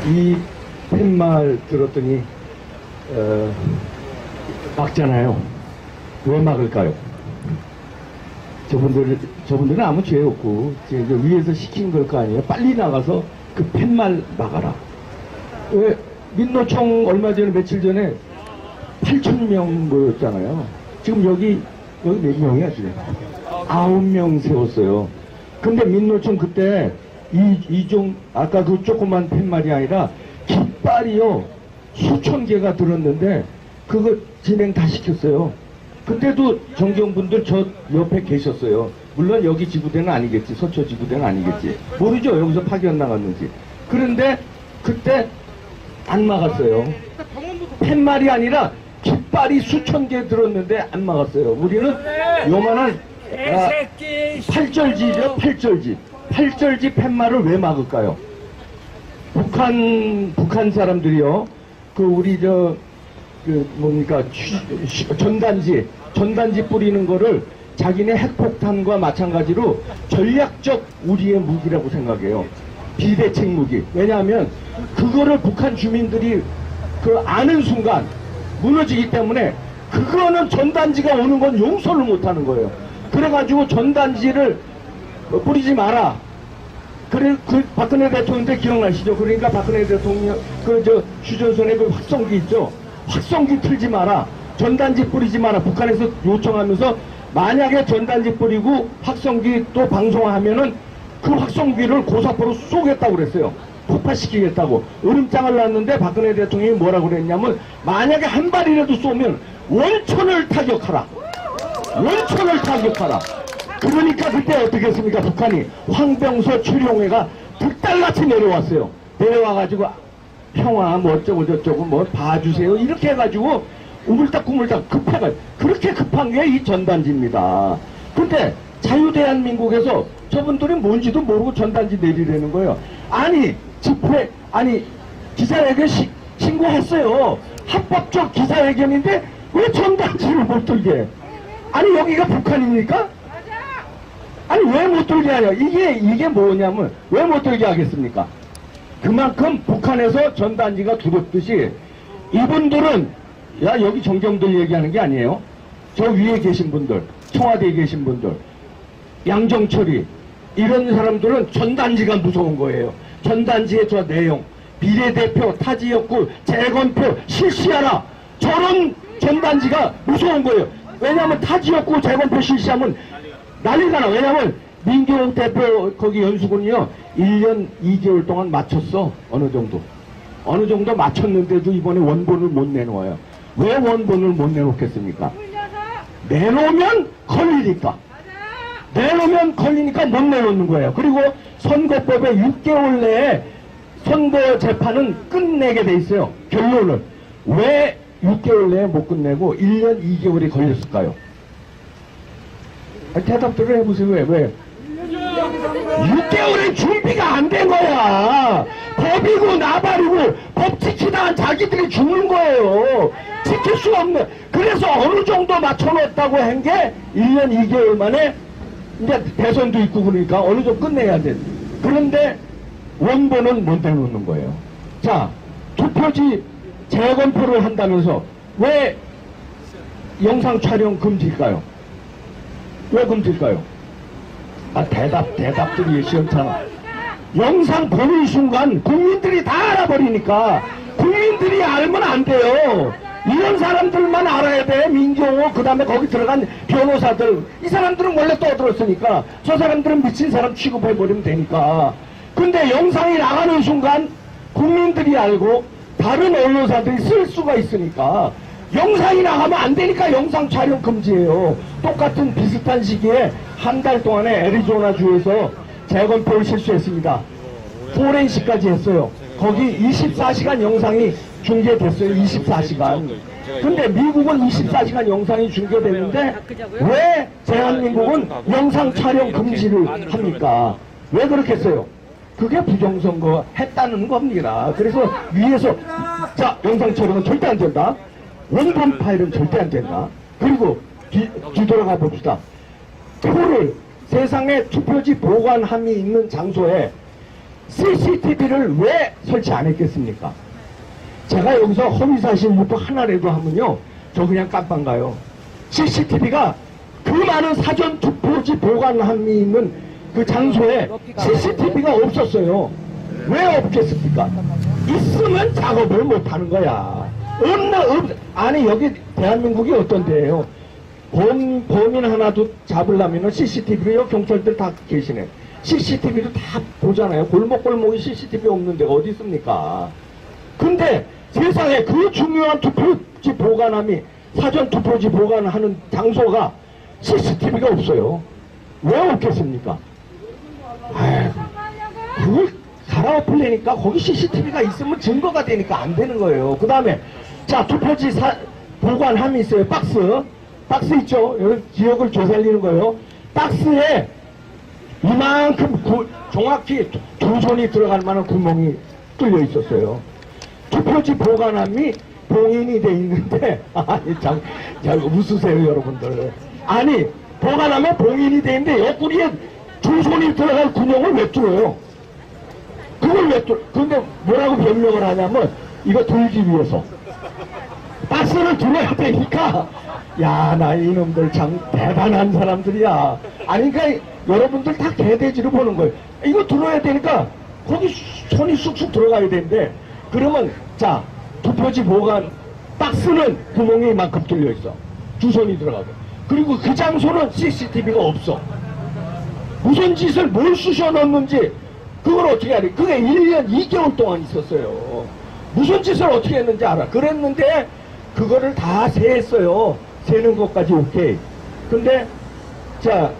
이 팻말 들었더니 막잖아요. 왜 막을까요? 저분들은 아무 죄 없고 위에서 시킨 걸 거 아니에요. 빨리 나가서 그 팻말 막아라. 왜 민노총 얼마 전에 며칠 전에 8,000명 모였잖아요. 지금 여기 몇 명이야 지금? 9명 세웠어요. 근데 민노총 그때 이종 아까 그 조그만 팻말이 아니라 깃발이요 수천 개가 들었는데 그거 진행 다 시켰어요. 그때도 정경분들 저 옆에 계셨어요. 물론 여기 지구대는 아니겠지, 서초 지구대는 아니겠지, 모르죠 여기서 파견 나갔는지. 그런데 그때 안 막았어요. 팻말이 아니라 깃발이 수천 개 들었는데 안 막았어요. 우리는 요만한 팔절지죠. 팔절지 팻말을 왜 막을까요? 북한 사람들이요 그 우리 뭡니까 전단지 뿌리는 거를 자기네 핵폭탄과 마찬가지로 전략적 우리의 무기라고 생각해요. 비대책 무기. 왜냐하면 그거를 북한 주민들이 아는 순간 무너지기 때문에 그거는 전단지가 오는 건 용서를 못하는 거예요. 그래가지고 전단지를 뿌리지 마라. 그래, 박근혜 대통령 때 기억나시죠? 그러니까 박근혜 대통령, 휴전선에 그 확성기 있죠? 확성기 틀지 마라. 전단지 뿌리지 마라. 북한에서 요청하면서 만약에 전단지 뿌리고 확성기 또 방송하면은 그 확성기를 고사포로 쏘겠다고 그랬어요. 폭파시키겠다고. 으름장을 놨는데 박근혜 대통령이 뭐라고 그랬냐면 만약에 한 발이라도 쏘면 원천을 타격하라. 원천을 타격하라. 그러니까 그때 어떻게 했습니까? 북한이 황병서 추룡회가 불달같이 내려왔어요. 내려와가지고 평화 뭐 어쩌고 저쩌고 뭐 봐주세요 이렇게 해가지고 우물딱구물딱 급해가지고 그렇게 급한 게 이 전단지입니다. 근데 자유대한민국에서 저분들이 뭔지도 모르고 전단지 내리려는 거예요. 아니 기자회견 신고했어요. 합법적 기자회견인데 왜 전단지를 못 들게 해? 아니 여기가 북한입니까? 아니 왜 못 들게 하냐? 이게 뭐냐면 왜 못 들게 하겠습니까? 그만큼 북한에서 전단지가 두렵듯이 이분들은 여기 정경들 얘기하는 게 아니에요. 저 위에 계신 분들, 청와대에 계신 분들, 양정철이 이런 사람들은 전단지가 무서운 거예요. 전단지의 저 내용, 비례대표, 타지역구, 재건표 실시하라. 저런 전단지가 무서운 거예요. 왜냐하면 타지역구, 재건표 실시하면 난리가 나. 왜냐하면 민경욱 대표 거기 연수군이요 1년 2개월 동안 맞췄어. 어느 정도 맞췄는데도 이번에 원본을 못 내놓아요. 왜 원본을 못 내놓겠습니까? 내놓으면 걸리니까. 내놓으면 걸리니까 못 내놓는 거예요. 그리고 선거법에 6개월 내에 선거 재판은 끝내게 돼 있어요. 결론을. 왜 6개월 내에 못 끝내고 1년 2개월이 걸렸을까요? 대답들을 해보세요. 왜? 6개월의 준비가 안 된 거야. 법이고 나발이고 법 지키다가 자기들이 죽는 거예요. 지킬 수가 없네. 그래서 어느 정도 맞춰놓았다고 한 게 1년 2개월 만에 이제 대선도 있고 그러니까 어느 정도 끝내야 돼. 그런데 원본은 못 내놓는 거예요. 자, 투표지 재건표를 한다면서 왜 영상 촬영 금지일까요? 왜 금지일까요? 대답들이 시원찮아. 영상 보는 순간 국민들이 다 알아버리니까 국민들이 알면 안 돼요. 이런 사람들만 알아야 돼. 민경호 그 다음에 거기 들어간 변호사들 이 사람들은 원래 떠들었으니까 저 사람들은 미친 사람 취급해버리면 되니까. 근데 영상이 나가는 순간 국민들이 알고 다른 언론사들이 쓸 수가 있으니까 영상이 나가면 안 되니까 영상 촬영 금지예요. 똑같은 비슷한 시기에 한 달 동안에 애리조나주에서 재건표를 실수했습니다. 포렌식까지 했어요. 거기 24시간 영상이 중계됐어요. 24시간. 근데 미국은 24시간 영상이 중계됐는데 왜 대한민국은 영상 촬영 금지를 합니까? 왜 그렇게 했어요? 그게 부정선거 했다는 겁니다. 그래서 위에서 자 영상 촬영은 절대 안 된다. 원본 파일은 절대 안 된다. 그리고 뒤돌아가 봅시다. 표를 세상에 투표지 보관함이 있는 장소에 CCTV를 왜 설치 안 했겠습니까? 제가 여기서 허위사실부터 하나라도 하면요, 저 그냥 깜빵 가요. CCTV가 그 많은 사전 투표지 보관함이 있는 그 장소에 CCTV가 없었어요. 왜 없겠습니까? 있으면 작업을 못 하는 거야. 아니, 여기 대한민국이 어떤 데예요? 범인 하나도 잡으려면 CCTV로 경찰들 다 계시네. CCTV도 다 보잖아요. 골목골목에 CCTV 없는 데가 어디 있습니까? 근데 세상에 그 중요한 투표지 보관함이, 사전 투표지 보관하는 장소가 CCTV가 없어요. 왜 없겠습니까? 아유, 그걸 갈아엎으려니까 거기 CCTV가 있으면 증거가 되니까 안 되는 거예요. 그 다음에, 자, 투표지 보관함이 있어요. 박스 있죠? 여기 지역을 조살리는 거예요. 박스에 이만큼 정확히 두 손이 들어갈 만한 구멍이 뚫려 있었어요. 투표지 보관함이 봉인이 돼 있는데, 아니, 잘 웃으세요, 여러분들. 아니, 보관함에 봉인이 돼 있는데, 옆구리에 두 손이 들어갈 구멍을 왜 뚫어요? 그걸 왜 뚫어? 근데 뭐라고 변명을 하냐면, 이거 들기 위해서. 박스를 들어야 되니까, 야, 나 이놈들 참 대단한 사람들이야. 아니, 그러니까 여러분들 다 개돼지로 보는 거예요. 이거 들어야 되니까, 거기 손이 쑥쑥 들어가야 되는데, 그러면, 자, 투표지 보관, 박스는 구멍이 이만큼 뚫려 있어. 두 손이 들어가고. 그리고 그 장소는 CCTV가 없어. 무슨 짓을 뭘 쑤셔 넣는지, 그걸 어떻게 알아? 그게 1년 2개월 동안 있었어요. 무슨 짓을 어떻게 했는지 알아. 그랬는데, 그거를 다 세했어요. 세는 것까지 오케이. 근데, 자,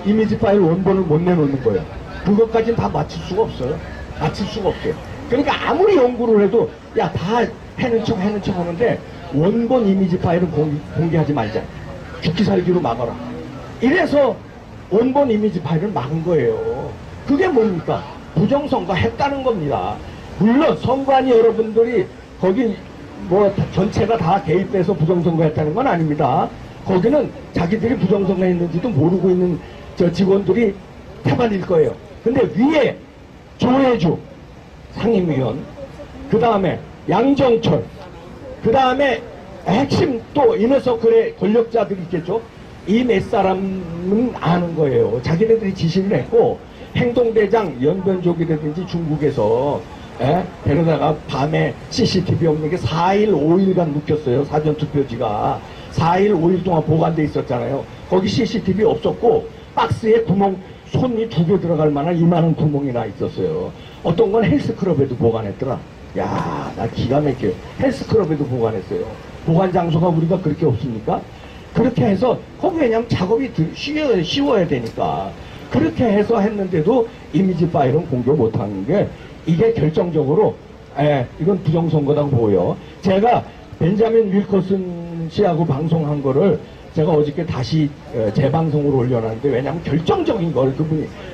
이미지 파일 원본을 못 내놓는 거예요. 그것까지는 다 맞출 수가 없어요. 맞출 수가 없어요. 그러니까 아무리 연구를 해도, 야, 다 해는 척 하는데, 원본 이미지 파일은 공개하지 말자. 죽기 살기로 막아라. 이래서 원본 이미지 파일을 막은 거예요. 그게 뭡니까? 부정선거 했다는 겁니다. 물론 선관위 여러분들이 거기 뭐 전체가 다 개입돼서 부정선거 했다는 건 아닙니다. 거기는 자기들이 부정선거 했는지도 모르고 있는 저 직원들이 태반일 거예요. 근데 위에 조혜주 상임위원, 그 다음에 양정철, 그 다음에 핵심 또 이너서클의 권력자들이 있겠죠. 이 몇 사람은 아는 거예요. 자기네들이 지시를 했고, 행동대장 연변족이라든지 중국에서 데려다가 밤에 CCTV 없는 게 4일, 5일간 묵혔어요. 사전투표지가 4일, 5일 동안 보관돼 있었잖아요. 거기 CCTV 없었고, 박스에 구멍, 손이 2개 들어갈 만한 이만한 구멍이 나 있었어요. 어떤 건 헬스클럽에도 보관했더라. 야, 나 기가 막혀. 헬스클럽에도 보관했어요. 보관 장소가 우리가 그렇게 없습니까? 그렇게 해서 거기 왜냐면 작업이 쉬워야 되니까 그렇게 해서 했는데도 이미지 파일은 공개 못하는 게, 이게 결정적으로 이건 부정선거다고 보여. 제가 벤자민 윌커슨 씨하고 방송한 거를 제가 어저께 다시 재방송으로 올려놨는데, 왜냐하면 결정적인 걸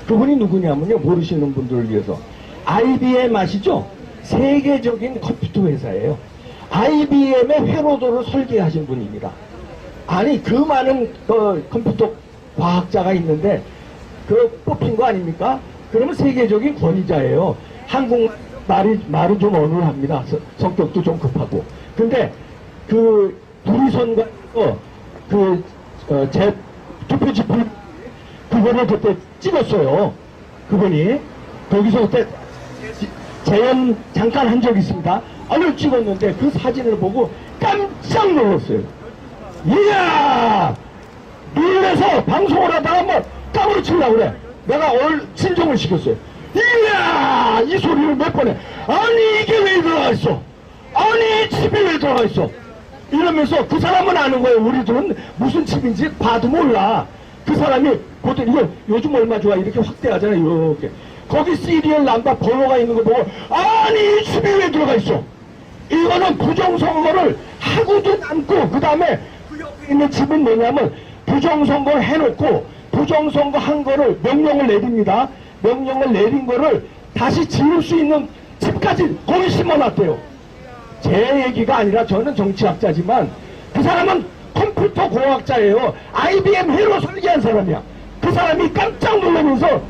그분이 누구냐면요, 모르시는 분들을 위해서 IBM 아시죠? 세계적인 컴퓨터 회사예요. IBM의 회로도를 설계하신 분입니다. 아니, 그 많은 컴퓨터 과학자가 있는데 그 뽑힌 거 아닙니까? 그러면 세계적인 권위자예요. 한국 말은 좀 어눌합니다. 성격도 좀 급하고. 근데 그 두리선과 제 투표지 그거를 그때 찍었어요. 그분이 거기서 그때 재연 잠깐 한 적이 있습니다. 얼른 찍었는데 그 사진을 보고 깜짝 놀랐어요. 이야! 놀라서 방송을 하다가 뭐 까무러치려고 그래. 내가 진정을 시켰어요. 이야! 이 소리를 몇 번 해. 아니, 이게 왜 들어가 있어? 아니, 칩이 왜 들어가 있어? 이러면서 그 사람은 아는 거예요. 우리들은 무슨 칩인지 봐도 몰라. 그 사람이 보통 이거 요즘 얼마 좋아 이렇게 확대하잖아요. 이렇게. 거기 시리얼 넘버 번호가 있는 거 보고, 아니, 이 칩이 왜 들어가 있어? 이거는 부정선거를 하고도 남고, 그 다음에 그 옆에 있는 칩은 뭐냐면 부정선거를 해놓고 부정선거 한 거를 명령을 내립니다. 명령을 내린 거를 다시 지울 수 있는 칩까지 거기 심어놨대요. 제 얘기가 아니라, 저는 정치학자지만 그 사람은 컴퓨터 공학자예요. IBM 회로 설계한 사람이야. 그 사람이 깜짝 놀라면서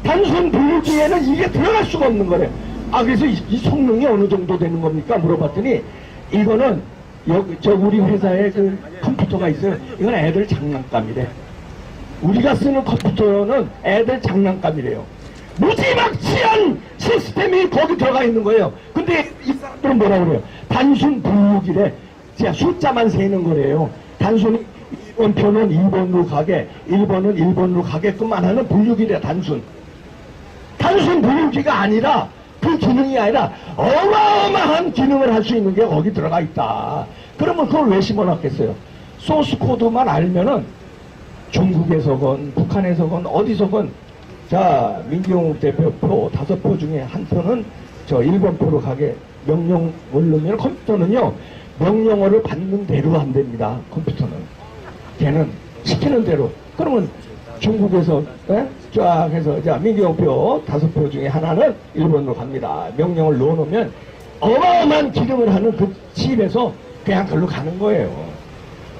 단순 분류기에는 이게 들어갈 수가 없는 거래. 아, 그래서 이 성능이 어느 정도 되는 겁니까? 물어봤더니, 이거는, 우리 회사에 그 컴퓨터가 있어요. 이건 애들 장난감이래. 우리가 쓰는 컴퓨터는 애들 장난감이래요. 무지막지한 시스템이 거기 들어가 있는 거예요. 근데 이 사람들은 뭐라 그래요? 단순 분류기래. 자, 숫자만 세는 거래요. 단순히 2번표는 2번으로 가게, 1번은 1번으로 가게끔만 하는 분류기래, 단순. 단순 분류기가 아니라, 그 기능이 아니라 어마어마한 기능을 할 수 있는 게 거기 들어가 있다. 그러면 그걸 왜 심어놨겠어요? 소스 코드만 알면은 중국에서건 북한에서건 어디서건, 자, 민경욱 대표 5표 중에 한 표는 저 1번표로 가게 명령 누르면, 컴퓨터는요 명령어를 받는 대로 한답니다. 컴퓨터는 걔는 시키는 대로. 그러면 중국에서 쫙 해서, 자, 민경표 5표 중에 하나는 1번으로 갑니다. 명령을 넣어놓으면 어마어마한 기능을 하는 그 칩에서 그냥 글로 가는 거예요.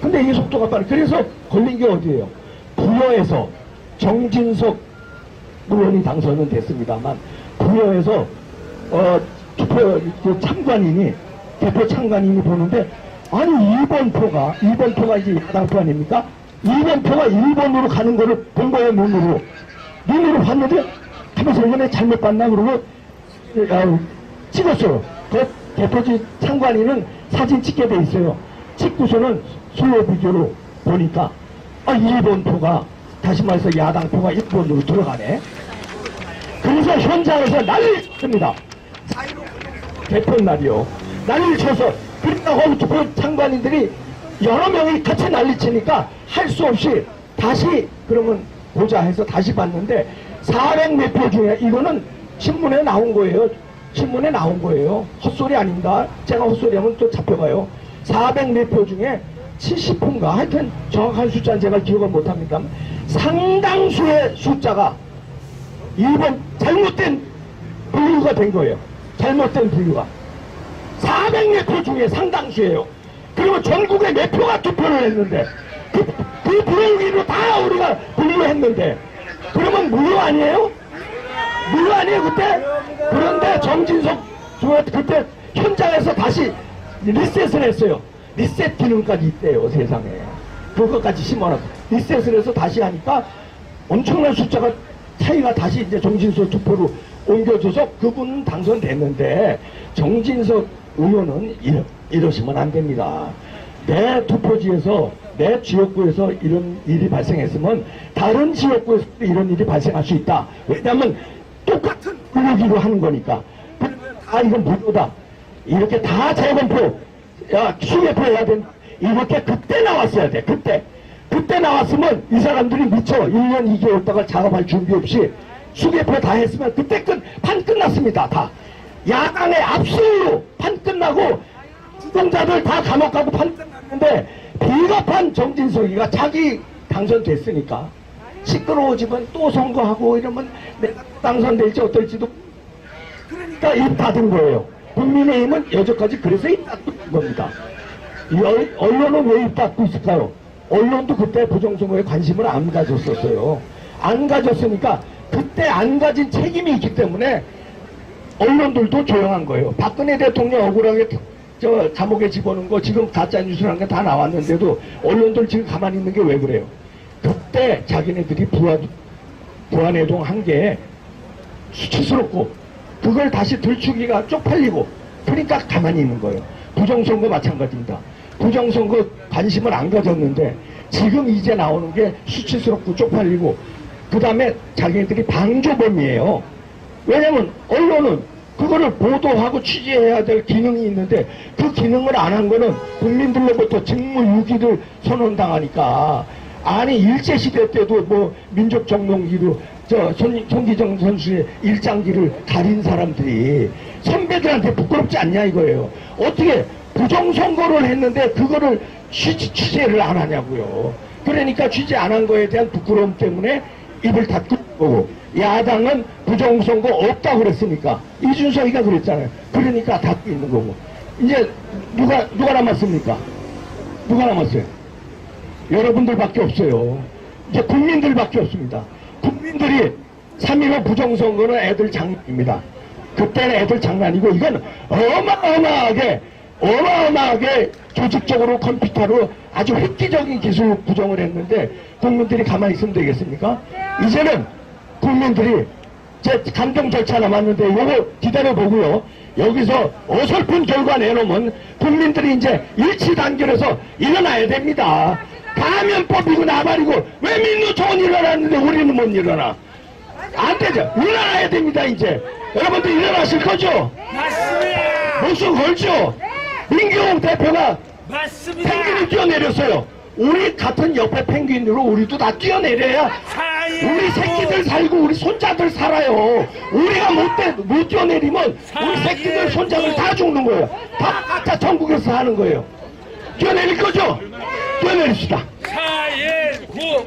근데 이 속도가 빠르. 그래서 걸린 게 어디예요? 부여에서 정진석 의원이 당선은 됐습니다만, 부여에서 투표 참관인이, 대표 참관인이 보는데, 아니 2번표가 이제 야당표 아닙니까? 2번표가 1번으로 가는 거를 본 거예요. 눈으로 봤는데, 하면서 이번에 잘못 봤나 그러고 찍었어요. 그 대표직 참관인은 사진 찍게 돼 있어요. 찍고서는 슬로우 비디오로 보니까, 1번표가, 다시 말해서 야당표가 1번으로 들어가네. 그래서 현장에서 난리를 칩니다. 대표 날이요. 난리를 쳐서, 그러니까 거기 투표 참관인들이 여러 명이 같이 난리치니까 할 수 없이 다시, 그러면 보자 해서 다시 봤는데, 400 몇 표 중에, 이거는 신문에 나온 거예요. 신문에 나온 거예요. 헛소리 아닙니다. 제가 헛소리하면 또 잡혀가요. 400 몇 표 중에 70표인가, 하여튼 정확한 숫자는 제가 기억을 못합니다. 상당수의 숫자가 1번 잘못된 분류가 된 거예요. 잘못된 분류가 400 몇 표 중에 상당수예요. 그리고 전국에 몇 표가 투표를 했는데, 그 분류기로 다 우리가 분류했는데, 그러면 무효 아니에요? 무효 아니에요 그때? 그런데 정진석 그때 현장에서 다시 리셋을 했어요. 리셋 기능까지 있대요, 세상에. 그것까지 심어놨어. 리셋을 해서 다시 하니까 엄청난 숫자가 차이가 다시 이제 정진석 투표로 옮겨져서 그분은 당선됐는데, 정진석 의원은 이러시면 안 됩니다. 내 투표지에서, 내 지역구에서 이런 일이 발생했으면 다른 지역구에서도 이런 일이 발생할 수 있다. 왜냐하면 똑같은 분류기로 하는 거니까. 이건 무효다. 이렇게 다 재검표, 수개표 해야 된, 이렇게 그때 나왔어야 돼. 그때 나왔으면 이 사람들이 미쳐 1년 2개월 동안 작업할 준비 없이 수개표 다 했으면 그때 판 끝났습니다. 다 야당의 압수로 판 끝나고 주동자들 다 감옥 가고 판 끝났는데, 비겁한 정진석이가 자기 당선됐으니까 시끄러워지면 또 선거하고 이러면 내가 당선될지 어떨지도, 그러니까 입 닫은 거예요. 국민의힘은 여태까지 그래서 입 닫고 있는 겁니다. 언론은 왜 입 닫고 있을까요? 언론도 그때 부정선거에 관심을 안 가졌었어요. 안 가졌으니까 그때 안 가진 책임이 있기 때문에 언론들도 조용한 거예요. 박근혜 대통령 억울하게 감옥에 집어넣은 거 지금 가짜뉴스라는 게 다 나왔는데도 언론들 지금 가만히 있는 게 왜 그래요? 그때 자기네들이 부안해동 한 게 수치스럽고 그걸 다시 들추기가 쪽팔리고, 그러니까 가만히 있는 거예요. 부정선거 마찬가지입니다. 부정선거 관심을 안 가졌는데 지금 이제 나오는 게 수치스럽고 쪽팔리고, 그 다음에 자기네들이 방조범이에요. 왜냐면 언론은 그거를 보도하고 취재해야 될 기능이 있는데 그 기능을 안 한 거는 국민들로부터 직무유기를 선언당하니까. 아니 일제시대 때도 뭐 민족정몽기로 손기정 선수의 일장기를 가린 사람들이 선배들한테 부끄럽지 않냐 이거예요. 어떻게 부정선거를 했는데 그거를 취재를 안 하냐고요. 그러니까 취재 안 한 거에 대한 부끄러움 때문에 입을 닫고 거고, 야당은 부정선거 없다고 그랬으니까, 이준석이가 그랬잖아요. 그러니까 닫고 있는 거고. 이제 누가 남았습니까? 누가 남았어요? 여러분들밖에 없어요. 이제 국민들밖에 없습니다. 국민들이 3.15 부정선거는 애들 장난입니다. 그때는 애들 장난이고 이건 어마어마하게 조직적으로 컴퓨터로 아주 획기적인 기술 부정을 했는데 국민들이 가만히 있으면 되겠습니까? 이제는 국민들이 제 감정 절차 남았는데 요거 기다려보고요. 여기서 어설픈 결과 내놓으면 국민들이 이제 일치단결해서 일어나야 됩니다. 가면법이고 나발이고 왜 민노총은 일어났는데 우리는 못 일어나? 안 되죠. 일어나야 됩니다. 이제 여러분들 일어나실 거죠? 맞습니다. 목숨 걸죠? 민경욱 대표가 맞습니다. 펭귄을 뛰어내렸어요. 우리 같은 옆에 펭귄으로 우리도 다 뛰어내려야 우리 새끼들 살고 우리 손자들 살아요. 우리가 못 뛰어내리면 우리 새끼들 손자들 다 죽는 거예요. 다 각자 전국에서 사는 거예요. 뛰어내릴 거죠? 뛰어내립시다.